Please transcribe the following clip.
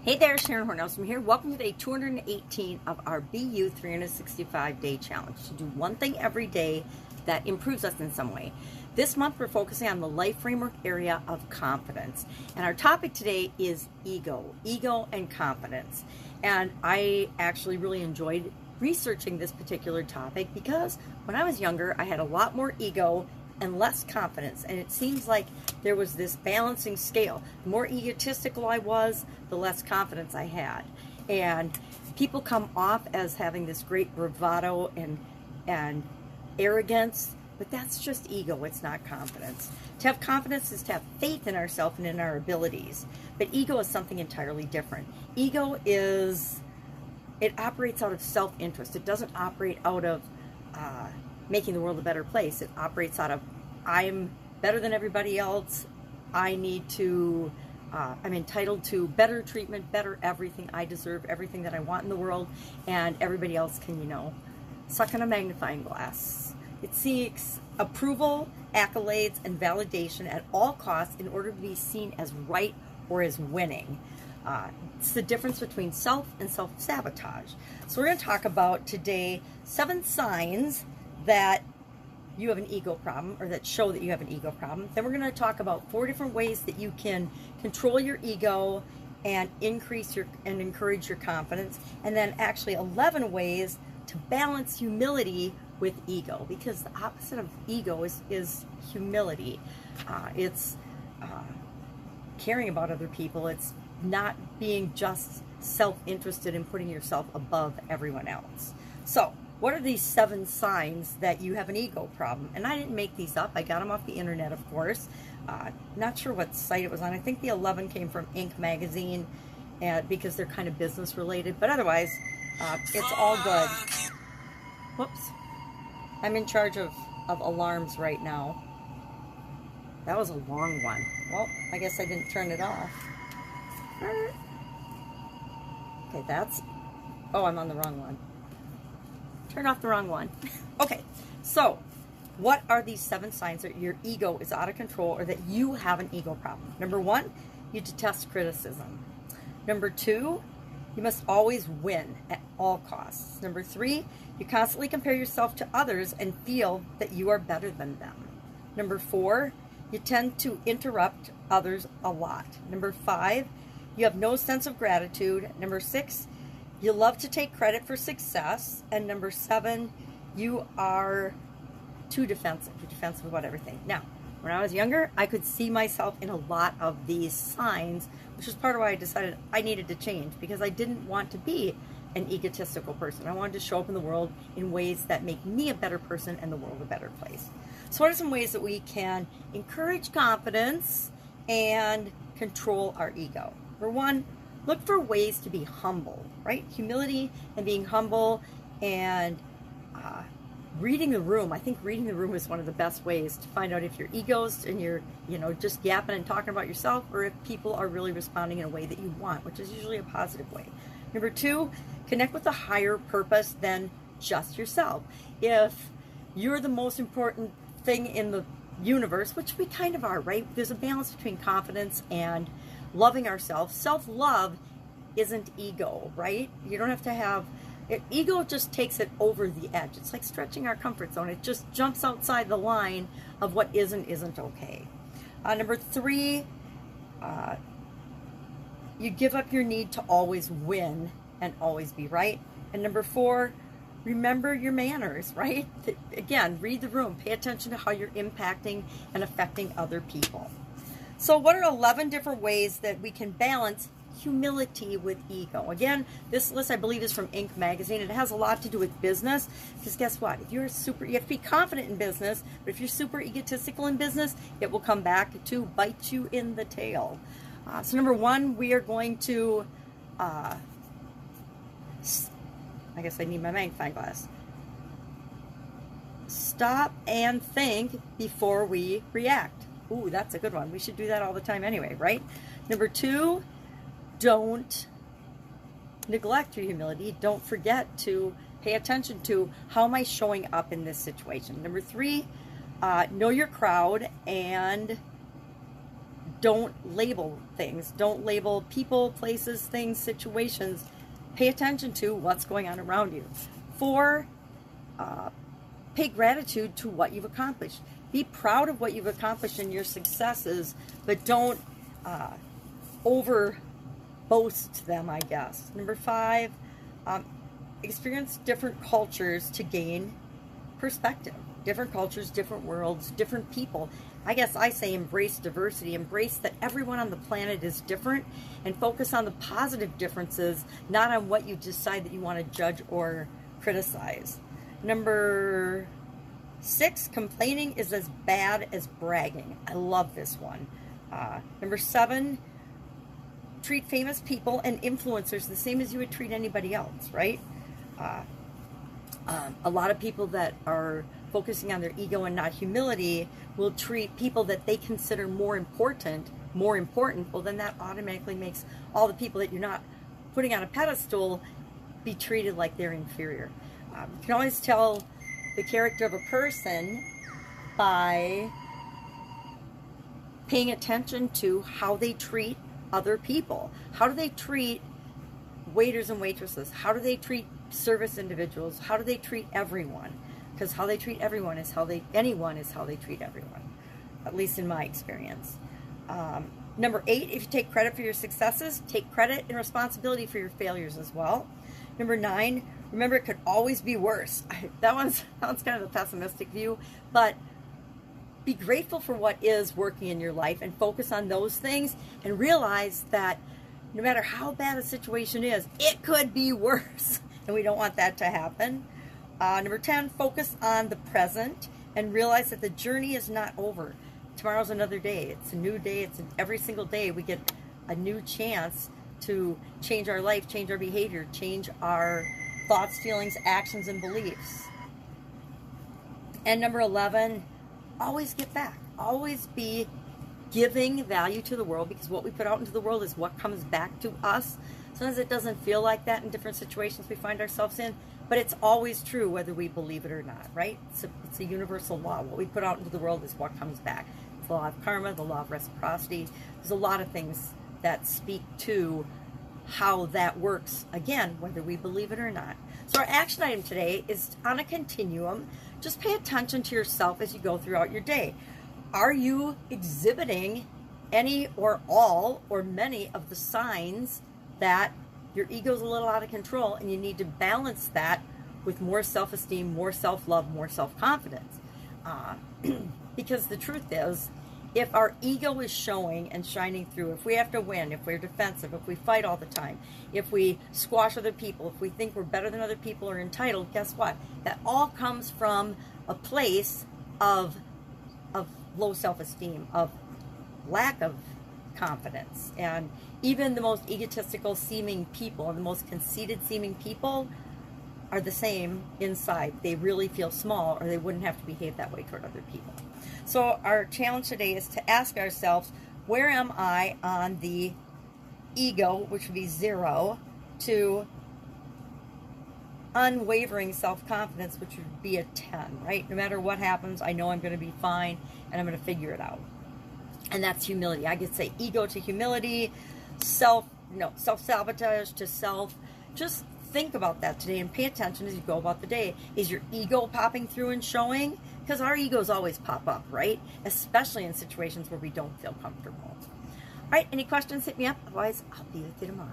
Hey there, Sharon Horne-Ellstrom here. Welcome to day 218 of our BU 365-day challenge to do one thing every day that improves us in some way. This month we're focusing on the life framework area of confidence. And our topic today is ego and confidence. And I actually really enjoyed researching this particular topic because when I was younger, I had a lot more ego and less confidence, and it seems like there was this balancing scale. The more egotistical I was, the less confidence I had, and people come off as having this great bravado and arrogance, but that's just ego. It's not confidence. To have confidence is to have faith in ourselves and in our abilities, but ego is something entirely different. Ego is, it operates out of self-interest. It doesn't operate out of making the world a better place. It operates out of, I'm better than everybody else. I need to, I'm entitled to better treatment, better everything. I deserve everything that I want in the world, and everybody else can, suck on a magnifying glass. It seeks approval, accolades, and validation at all costs in order to be seen as right or as winning. It's the difference between self and self-sabotage. So we're going to talk about today 7 signs that you have an ego problem, or that show that you have an ego problem. Then we're going to talk about 4 different ways that you can control your ego and increase your and encourage your confidence, and then actually 11 ways to balance humility with ego, because the opposite of ego is humility. It's caring about other people. It's not being just self-interested in putting yourself above everyone else. So what are these 7 signs that you have an ego problem? And I didn't make these up. I got them off the internet, of course. Not sure what site it was on. I think the 11 came from Inc. magazine, because they're kind of business related. But otherwise, it's all good. Whoops. I'm in charge of alarms right now. That was a long one. Well, I guess I didn't turn it off. Okay, that's... Oh, I'm on the wrong one. Turn off the wrong one. Okay, so what are these 7 signs that your ego is out of control, or that you have an ego problem? Number 1, you detest criticism. Number 2, you must always win at all costs. Number 3, you constantly compare yourself to others and feel that you are better than them. Number 4, you tend to interrupt others a lot. Number 5, you have no sense of gratitude. Number 6, you love to take credit for success. And number 7, you are too defensive. You're defensive about everything. Now, when I was younger, I could see myself in a lot of these signs, which is part of why I decided I needed to change, because I didn't want to be an egotistical person. I wanted to show up in the world in ways that make me a better person and the world a better place. So what are some ways that we can encourage confidence and control our ego? Number 1, look for ways to be humble, right? Humility and being humble, and reading the room. I think reading the room is one of the best ways to find out if your ego's and you're, just yapping and talking about yourself, or if people are really responding in a way that you want, which is usually a positive way. Number 2, connect with a higher purpose than just yourself. If you're the most important thing in the universe, which we kind of are, right? There's a balance between confidence and loving ourselves. Self-love isn't ego, right? You don't have to have it. Ego just takes it over the edge. It's like stretching our comfort zone. It just jumps outside the line of what isn't okay. Number 3, you give up your need to always win and always be right. And number 4, remember your manners, right? Again, read the room. Pay attention to how you're impacting and affecting other people. So what are 11 different ways that we can balance humility with ego? Again, this list, I believe, is from Inc. magazine. It has a lot to do with business, because guess what? If you're you have to be confident in business, but if you're super egotistical in business, it will come back to bite you in the tail. So number 1, we are going to, I guess I need my magnifying glass. Stop and think before we react. Ooh, that's a good one. We should do that all the time anyway, right? Number 2, don't neglect your humility. Don't forget to pay attention to, how am I showing up in this situation? Number 3, know your crowd and Don't label things. Don't label people, places, things, situations. Pay attention to what's going on around you. 4, pay gratitude to what you've accomplished. Be proud of what you've accomplished and your successes, but don't over boast them, I guess. Number 5, experience different cultures to gain perspective. Different cultures, different worlds, different people. I guess I say embrace diversity. Embrace that everyone on the planet is different, and focus on the positive differences, not on what you decide that you want to judge or criticize. Number 6, complaining is as bad as bragging. I love this one. Number 7, treat famous people and influencers the same as you would treat anybody else, right? A lot of people that are focusing on their ego and not humility will treat people that they consider more important. Well, then that automatically makes all the people that you're not putting on a pedestal be treated like they're inferior. You can always tell the character of a person by paying attention to how they treat other people. How do they treat waiters and waitresses? How do they treat service individuals? How do they treat everyone? Because how they treat everyone is anyone is how they treat everyone, at least in my experience. Number 8, if you take credit for your successes, take credit and responsibility for your failures as well. Number 9, remember it could always be worse. That one's kind of a pessimistic view, but be grateful for what is working in your life and focus on those things, and realize that no matter how bad a situation is, it could be worse, and we don't want that to happen. Number 10, focus on the present and realize that the journey is not over. Tomorrow's another day. It's a new day. Every single day we get a new chance to change our life, change our behavior, change our thoughts, feelings, actions, and beliefs. And number 11, always give back. Always be giving value to the world, because what we put out into the world is what comes back to us. Sometimes it doesn't feel like that in different situations we find ourselves in, but it's always true whether we believe it or not, right? It's a universal law. What we put out into the world is what comes back. It's the law of karma, the law of reciprocity. There's a lot of things that speak to how that works, again, whether we believe it or not. So our action item today is on a continuum. Just pay attention to yourself as you go throughout your day. Are you exhibiting any or all or many of the signs that your ego's a little out of control, and you need to balance that with more self-esteem, more self-love, more self-confidence? Because the truth is, if our ego is showing and shining through, if we have to win, if we're defensive, if we fight all the time, if we squash other people, if we think we're better than other people or entitled, guess what? That all comes from a place of low self-esteem, of lack of confidence. And even the most egotistical seeming people and the most conceited seeming people are the same inside. They really feel small, or they wouldn't have to behave that way toward other people. So our challenge today is to ask ourselves, where am I on the ego, which would be 0, to unwavering self-confidence, which would be a 10, right? No matter what happens, I know I'm going to be fine, and I'm going to figure it out. And that's humility. I could say ego to humility, self-sabotage to self. Just think about that today and pay attention as you go about the day. Is your ego popping through and showing? Because our egos always pop up, right? Especially in situations where we don't feel comfortable. All right, any questions, hit me up. Otherwise, I'll be with you tomorrow.